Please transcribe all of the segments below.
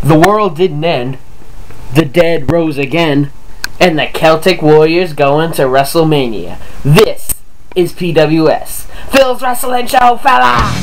The world didn't end, the dead rose again, and the Celtic Warriors going to WrestleMania. This is PWS, Phil's Wrestling Show, fella!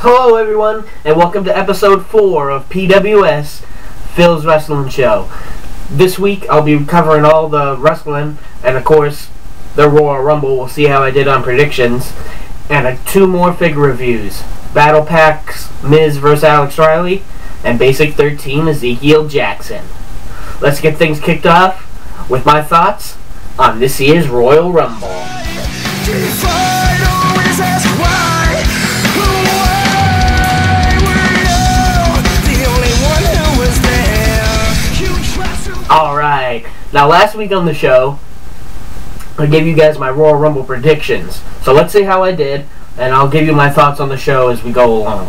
Hello everyone, and welcome to episode 4 of PWS, Phil's Wrestling Show. This week I'll be covering all the wrestling, and of course, the Royal Rumble. We'll see how I did on predictions, and 2 more figure reviews. Battle Packs, Miz vs. Alex Riley, and Basic 13, Ezekiel Jackson. Let's get things kicked off with my thoughts on this year's Royal Rumble. Alright, now last week on the show, I gave you guys my Royal Rumble predictions. So let's see how I did, and I'll give you my thoughts on the show as we go along.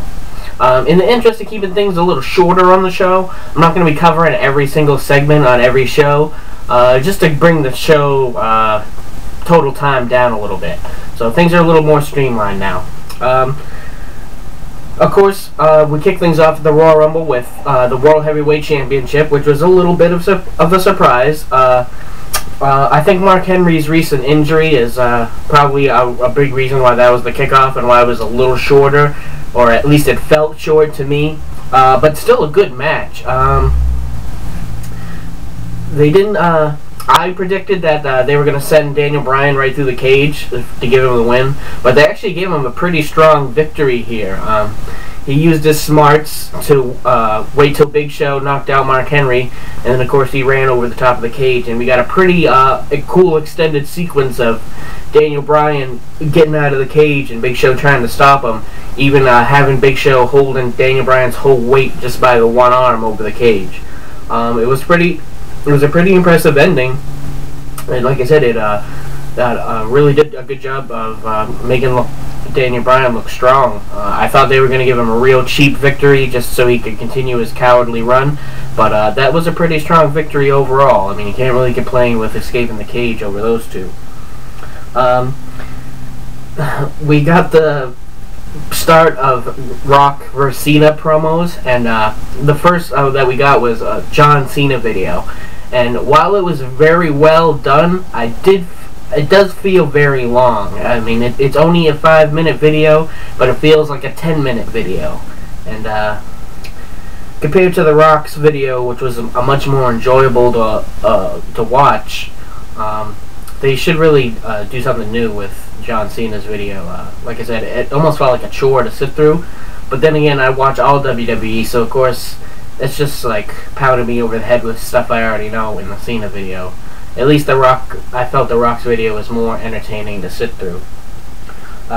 In the interest of keeping things a little shorter on the show, I'm not going to be covering every single segment on every show, just to bring the show total time down a little bit. So things are a little more streamlined now. Of course, we kick things off at the Royal Rumble with the World Heavyweight Championship, which was a little bit of a surprise. I think Mark Henry's recent injury is probably a big reason why that was the kickoff and why it was a little shorter, or at least it felt short to me. But still a good match. They didn't. I predicted that they were going to send Daniel Bryan right through the cage to give him the win, but they actually gave him a pretty strong victory here. He used his smarts to wait till Big Show knocked out Mark Henry, and then of course he ran over the top of the cage, and we got a pretty cool extended sequence of Daniel Bryan getting out of the cage and Big Show trying to stop him, even having Big Show holding Daniel Bryan's whole weight just by the one arm over the cage. It was a pretty impressive ending, and like I said, it really did a good job of making Daniel Bryan look strong. I thought they were going to give him a real cheap victory just so he could continue his cowardly run, but that was a pretty strong victory overall. I mean, you can't really complain with escaping the cage over those two. We got the start of Rock vs. Cena promos, and the first that we got was a John Cena video. And while it was very well done, it does feel very long. I mean, it's only a 5-minute video, but it feels like a 10-minute video. And compared to The Rock's video, which was a much more enjoyable to watch, they should really do something new with John Cena's video. Like I said, it almost felt like a chore to sit through. But then again, I watch all WWE, so of course it's just like pounding me over the head with stuff I already know in the Cena video. At least I felt The Rock's video was more entertaining to sit through.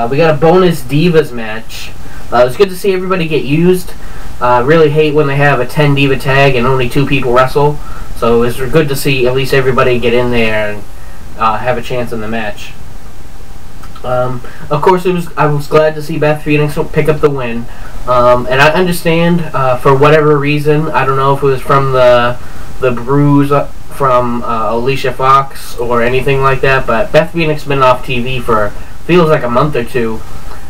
We got a bonus Divas match. It was good to see everybody get used. Really hate when they have a 10 Diva tag and only 2 people wrestle. So it was good to see at least everybody get in there and have a chance in the match. Of course, I was glad to see Beth Phoenix pick up the win. And I understand, for whatever reason, I don't know if it was from the bruise from Alicia Fox or anything like that, but Beth Phoenix has been off TV for feels like a month or 2,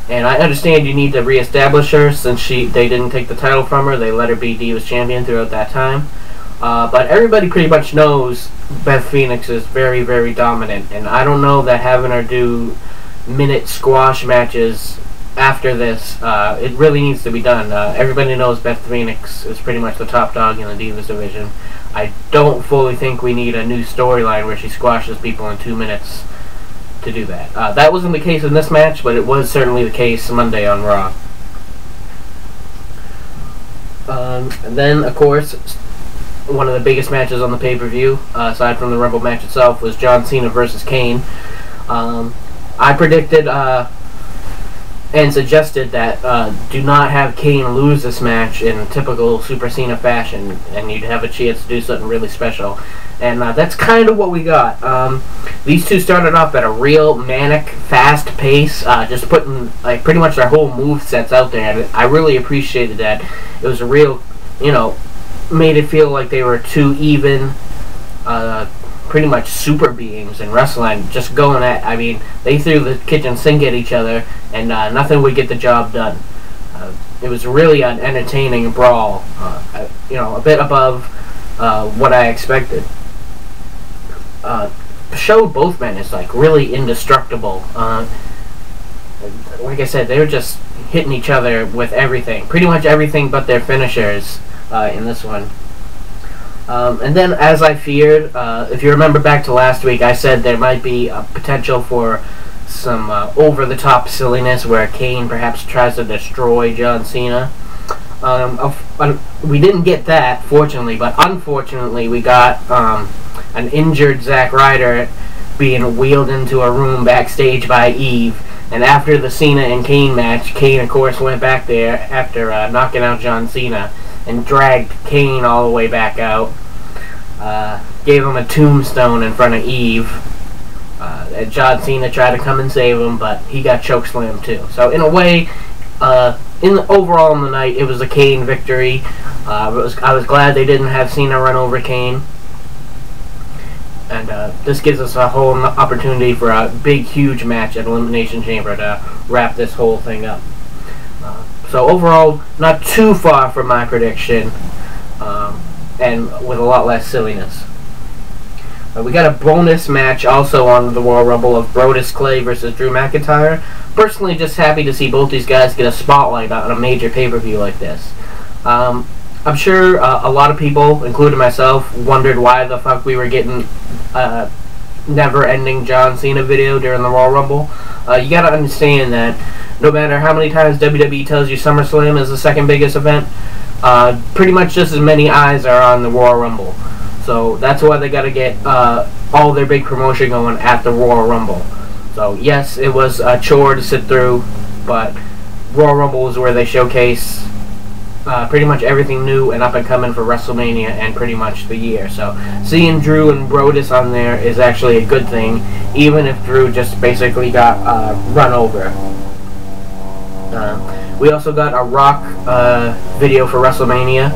and I understand you need to reestablish her since they didn't take the title from her. They let her be Divas Champion throughout that time. But everybody pretty much knows Beth Phoenix is very, very dominant, and I don't know that having her do minute squash matches after this, it really needs to be done. Everybody knows Beth Phoenix is pretty much the top dog in the Divas division. I don't fully think we need a new storyline where she squashes people in 2 minutes to do that. That wasn't the case in this match, but it was certainly the case Monday on Raw. And then, of course, one of the biggest matches on the pay-per-view, aside from the Rumble match itself, was John Cena versus Kane. I predicted and suggested that do not have Kane lose this match in typical Super Cena fashion, and you'd have a chance to do something really special. And that's kind of what we got. These two started off at a real manic, fast pace, just putting like pretty much their whole move sets out there, and I really appreciated that. It was a real, made it feel like they were two even, pretty much super beings in wrestling, just going at, I mean, they threw the kitchen sink at each other, and nothing would get the job done. It was really an entertaining brawl, a bit above what I expected. Showed both men as like really indestructible. Like I said, they were just hitting each other with everything, pretty much everything but their finishers in this one. And then, as I feared, if you remember back to last week, I said there might be a potential for some over-the-top silliness where Kane perhaps tries to destroy John Cena. We didn't get that, fortunately, but unfortunately we got an injured Zack Ryder being wheeled into a room backstage by Eve. And after the Cena and Kane match, Kane, of course, went back there after knocking out John Cena and dragged Kane all the way back out. Gave him a tombstone in front of Eve. And John Cena tried to come and save him, but he got chokeslammed too. So in a way, overall in the night, it was a Kane victory. I was glad they didn't have Cena run over Kane. And this gives us a whole opportunity for a big, huge match at Elimination Chamber to wrap this whole thing up. So overall, not too far from my prediction, and with a lot less silliness. We got a bonus match also on the Royal Rumble of Brodus Clay versus Drew McIntyre. Personally, just happy to see both these guys get a spotlight on a major pay-per-view like this. I'm sure a lot of people, including myself, wondered why the fuck we were getting never-ending John Cena video during the Royal Rumble. You gotta understand that no matter how many times WWE tells you SummerSlam is the second biggest event, pretty much just as many eyes are on the Royal Rumble. So that's why they gotta get all their big promotion going at the Royal Rumble. So yes, it was a chore to sit through, but Royal Rumble is where they showcase pretty much everything new and up and coming for WrestleMania and pretty much the year. So seeing Drew and Brodus on there is actually a good thing, even if Drew just basically got run over. We also got a Rock video for WrestleMania,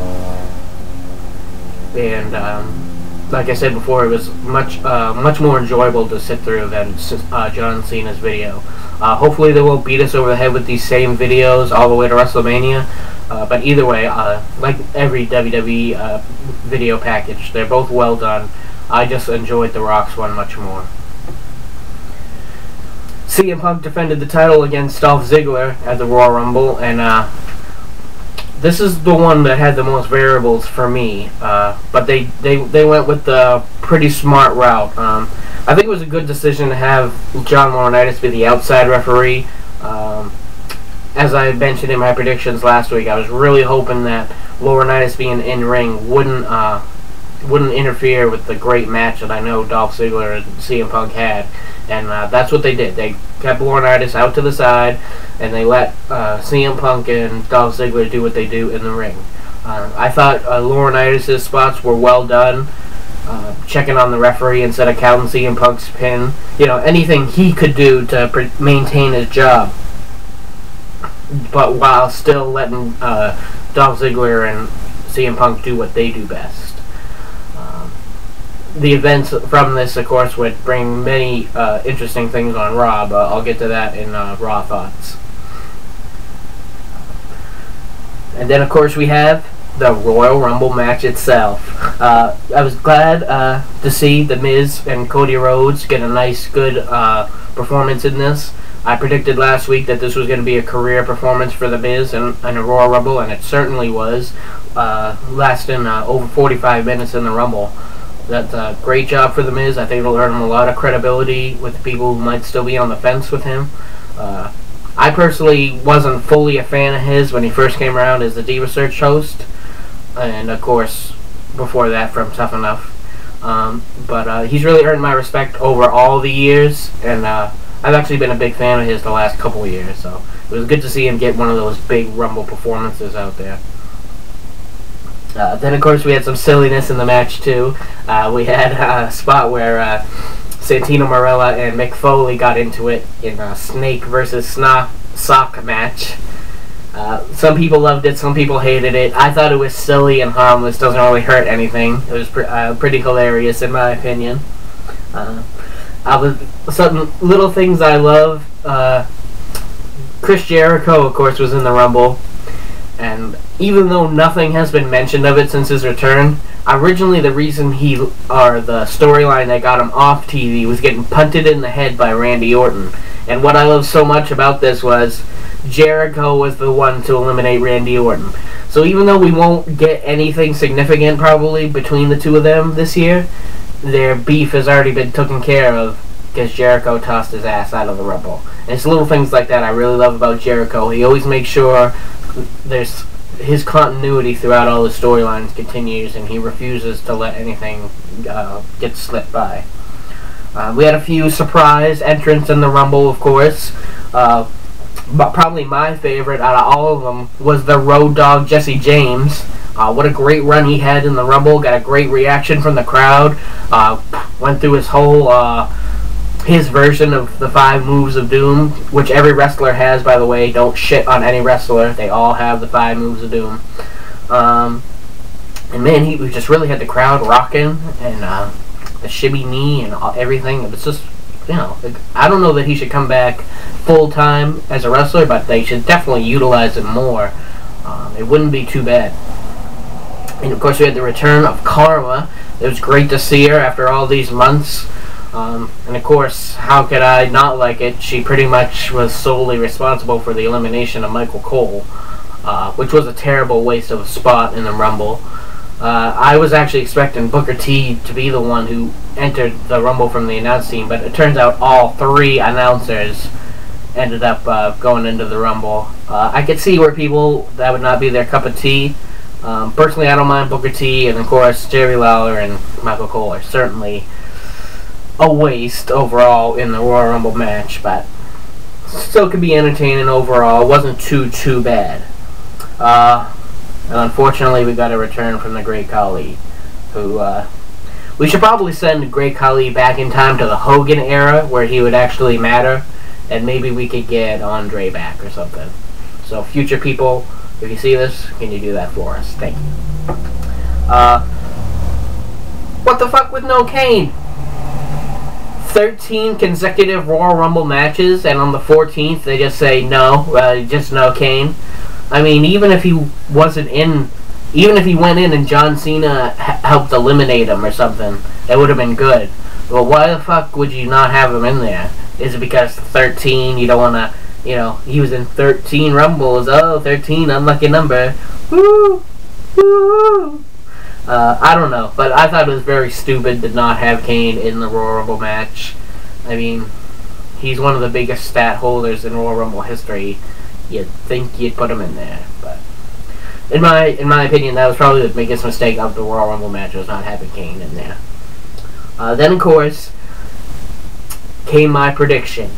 and like I said before, it was much more enjoyable to sit through than John Cena's video. Hopefully they won't beat us over the head with these same videos all the way to WrestleMania. But either way, like every WWE video package, they're both well done. I just enjoyed The Rock's one much more. CM Punk defended the title against Dolph Ziggler at the Royal Rumble, and this is the one that had the most variables for me. But they went with the pretty smart route. I think it was a good decision to have John Laurinaitis be the outside referee. As I mentioned in my predictions last week, I was really hoping that Laurinaitis being in-ring wouldn't interfere with the great match that I know Dolph Ziggler and CM Punk had. And that's what they did. They kept Laurinaitis out to the side, and they let CM Punk and Dolph Ziggler do what they do in the ring. I thought Laurinaitis' spots were well done. Checking on the referee instead of counting CM Punk's pin. Anything he could do to maintain his job, but while still letting Dolph Ziggler and CM Punk do what they do best. The events from this, of course, would bring many interesting things on Raw, but I'll get to that in Raw Thoughts. And then, of course, we have the Royal Rumble match itself. I was glad to see The Miz and Cody Rhodes get a nice, good performance in this. I predicted last week that this was going to be a career performance for The Miz and a Royal Rumble, and it certainly was, lasting over 45 minutes in the Rumble. That's a great job for The Miz. I think it'll earn him a lot of credibility with people who might still be on the fence with him. I personally wasn't fully a fan of his when he first came around as the Diva Search host, and of course, before that from Tough Enough. But he's really earned my respect over all the years, and I've actually been a big fan of his the last couple of years, so it was good to see him get one of those big Rumble performances out there. Then, of course, we had some silliness in the match, too. We had a spot where Santino Marella and Mick Foley got into it in a Snake versus Sock match. Some people loved it, some people hated it. I thought it was silly and harmless, doesn't really hurt anything. It was pretty hilarious, in my opinion. Some little things I love. Chris Jericho, of course, was in the Rumble. And even though nothing has been mentioned of it since his return, originally the reason the storyline that got him off TV was getting punted in the head by Randy Orton. And what I love so much about this was Jericho was the one to eliminate Randy Orton. So even though we won't get anything significant probably between the two of them this year, their beef has already been taken care of because Jericho tossed his ass out of the Rumble. And it's little things like that I really love about Jericho. He always makes sure there's his continuity throughout all the storylines continues, and he refuses to let anything get slipped by. We had a few surprise entrants in the Rumble, of course. But probably my favorite out of all of them was the Road Dogg Jesse James. What a great run he had in the Rumble. Got a great reaction from the crowd. Went through his whole his version of the 5 moves of doom, which every wrestler has, by the way. Don't shit on any wrestler. They all have the 5 moves of doom. And man, he just really had the crowd rocking, and the shimmy knee and everything. It was just, you know, I don't know that he should come back full-time as a wrestler, but they should definitely utilize him more. It wouldn't be too bad. And of course we had the return of Karma. It was great to see her after all these months. And of course, how could I not like it? She pretty much was solely responsible for the elimination of Michael Cole, which was a terrible waste of a spot in the Rumble. I was actually expecting Booker T to be the one who entered the Rumble from the announce team, but it turns out all 3 announcers ended up going into the Rumble. I could see where that would not be their cup of tea. Personally, I don't mind Booker T, and of course, Jerry Lawler and Michael Cole are certainly a waste overall in the Royal Rumble match, but still could be entertaining overall. It wasn't too bad. And unfortunately, we got a return from the Great Khali, who we should probably send Great Khali back in time to the Hogan era, where he would actually matter, and maybe we could get Andre back or something. So, future people, if you see this, can you do that for us? Thank you. What the fuck with no Kane? 13 consecutive Royal Rumble matches, and on the 14th they just say no, just no Kane. I mean, even if he went in and John Cena helped eliminate him or something, it would have been good. Well, why the fuck would you not have him in there? Is it because 13, you don't want to, you know, he was in 13 Rumbles, 13, unlucky number, woo, woo. I don't know, but I thought it was very stupid to not have Kane in the Royal Rumble match. I mean, he's one of the biggest stat holders in Royal Rumble history. You'd think you'd put him in there, but in my opinion, that was probably the biggest mistake of the Royal Rumble match, was not having Kane in there. Then, of course, came my prediction.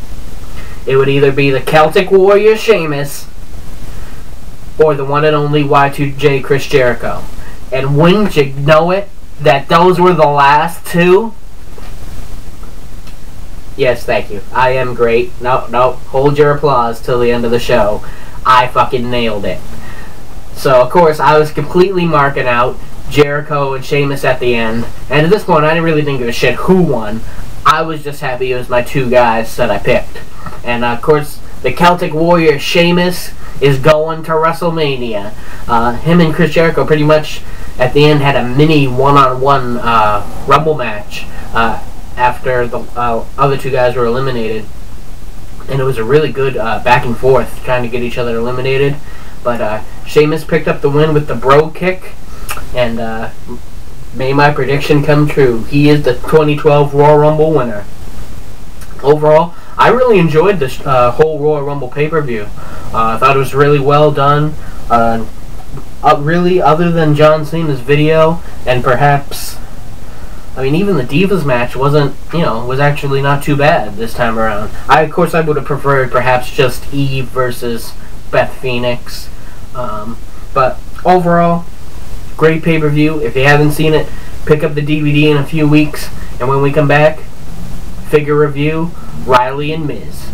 It would either be the Celtic Warrior Sheamus or the one and only Y2J Chris Jericho. And wouldn't you know it, that those were the last 2? Yes, thank you. I am great. No, hold your applause till the end of the show. I fucking nailed it. So, of course, I was completely marking out Jericho and Sheamus at the end. And at this point, I really didn't give a shit who won. I was just happy it was my 2 guys that I picked. And, of course, the Celtic Warrior Sheamus is going to WrestleMania. Him and Chris Jericho pretty much at the end had a mini one-on-one Rumble match after the other 2 guys were eliminated, and it was a really good back and forth trying to get each other eliminated. But Sheamus picked up the win with the bro kick, and made my prediction come true. He is the 2012 Royal Rumble winner. Overall, I really enjoyed this whole Royal Rumble pay-per-view. I thought it was really well done. really, other than John Cena's video, and perhaps, I mean, even the Divas match wasn't, was actually not too bad this time around. Of course, I would have preferred perhaps just Eve versus Beth Phoenix. But overall, great pay-per-view. If you haven't seen it, pick up the DVD in a few weeks. And when we come back, figure review, Riley and Miz.